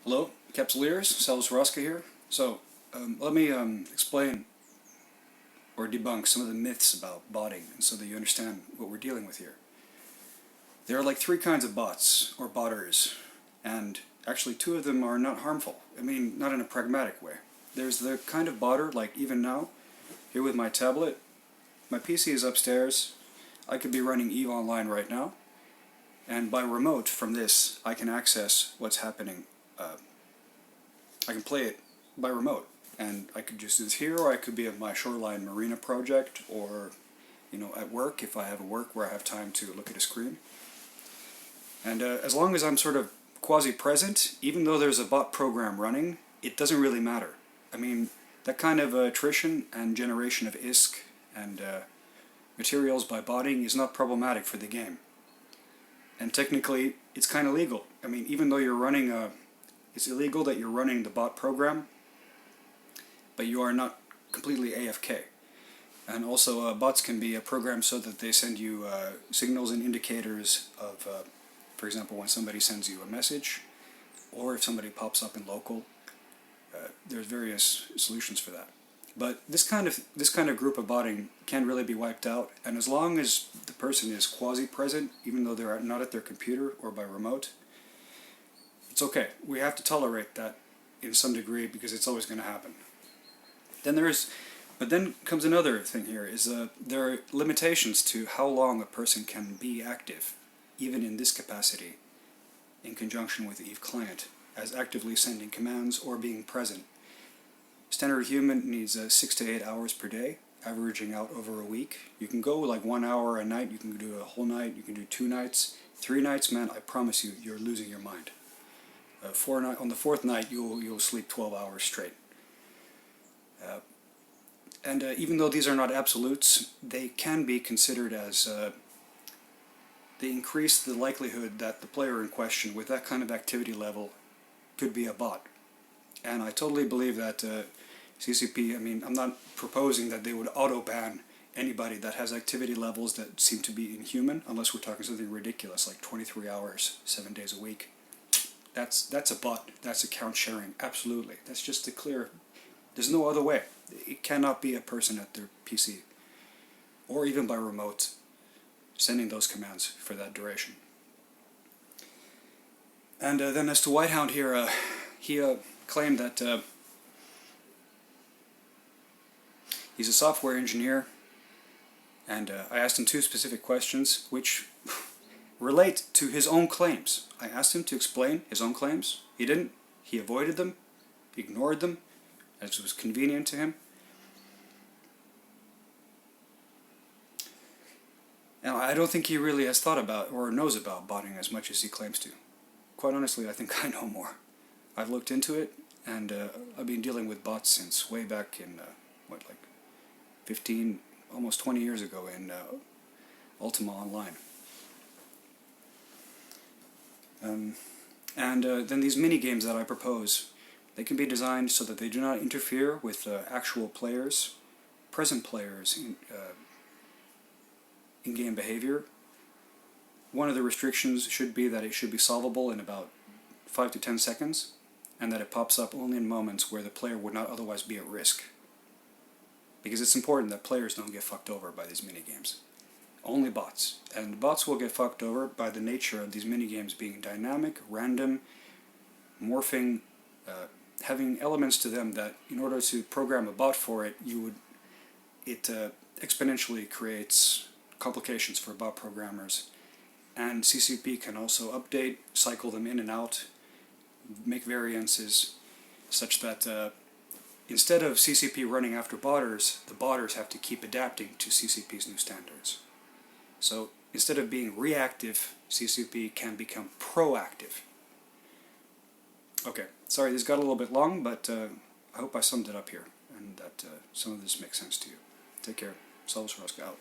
Hello, Capsuleers, Salus Roska here. So, let me explain or debunk some of the myths about botting, and so that you understand what we're dealing with here. There are like three kinds of bots, or botters, and actually two of them are not harmful. I mean, not in a pragmatic way. There's the kind of botter, like even now, here with my tablet. My PC is upstairs. I could be running EVE Online right now, and by remote from this, I can access what's happening. I can play it by remote, and I could just do this here, or I could be at my Shoreline Marina project, or at work if I have a work where I have time to look at a screen. And as long as I'm sort of quasi-present, even though there's a bot program running, it doesn't really matter. I mean, that kind of attrition and generation of ISK and materials by botting is not problematic for the game. And technically, it's kind of legal. I mean, even though you're running it's illegal that you're running the bot program, but you are not completely AFK. And also, bots can be programmed so that they send you signals and indicators of, for example, when somebody sends you a message, or if somebody pops up in local. There's various solutions for that. But this kind of group of botting can really be wiped out, and as long as the person is quasi-present, even though they're not at their computer or by remote, it's okay. We have to tolerate that in some degree because it's always going to happen. But then comes another thing here, is there are limitations to how long a person can be active, even in this capacity, in conjunction with the EVE client, as actively sending commands or being present. Standard human needs 6 to 8 hours per day, averaging out over a week. You can go like 1 hour a night, you can do a whole night, you can do 2 nights. 3 nights, man, I promise you, you're losing your mind. On the 4th night, you'll sleep 12 hours straight. And even though these are not absolutes, they can be considered as they increase the likelihood that the player in question with that kind of activity level could be a bot. And I totally believe that CCP, I mean, I'm not proposing that they would auto-ban anybody that has activity levels that seem to be inhuman, unless we're talking something ridiculous like 23 hours, 7 days a week. That's a bot, that's account sharing, absolutely. That's just a clear, there's no other way. It cannot be a person at their PC, or even by remote, sending those commands for that duration. And then as to Whitehound here, he claimed that he's a software engineer, and I asked him 2 specific questions which relate to his own claims. I asked him to explain his own claims. He didn't. He avoided them, ignored them, as was convenient to him. Now, I don't think he really has thought about or knows about botting as much as he claims to. Quite honestly, I think I know more. I've looked into it, and I've been dealing with bots since way back in, 15, almost 20 years ago in Ultima Online. Then these mini-games that I propose, they can be designed so that they do not interfere with actual players, present players in-game behavior. One of the restrictions should be that it should be solvable in about 5 to 10 seconds, and that it pops up only in moments where the player would not otherwise be at risk. Because it's important that players don't get fucked over by these mini-games. Only bots. And bots will get fucked over by the nature of these minigames being dynamic, random, morphing, having elements to them that in order to program a bot for it, it exponentially creates complications for bot programmers. And CCP can also update, cycle them in and out, make variances, such that instead of CCP running after botters, the botters have to keep adapting to CCP's new standards. So instead of being reactive, CCP can become proactive. Okay, sorry this got a little bit long, but I hope I summed it up here, and that some of this makes sense to you. Take care. Salus Roska out.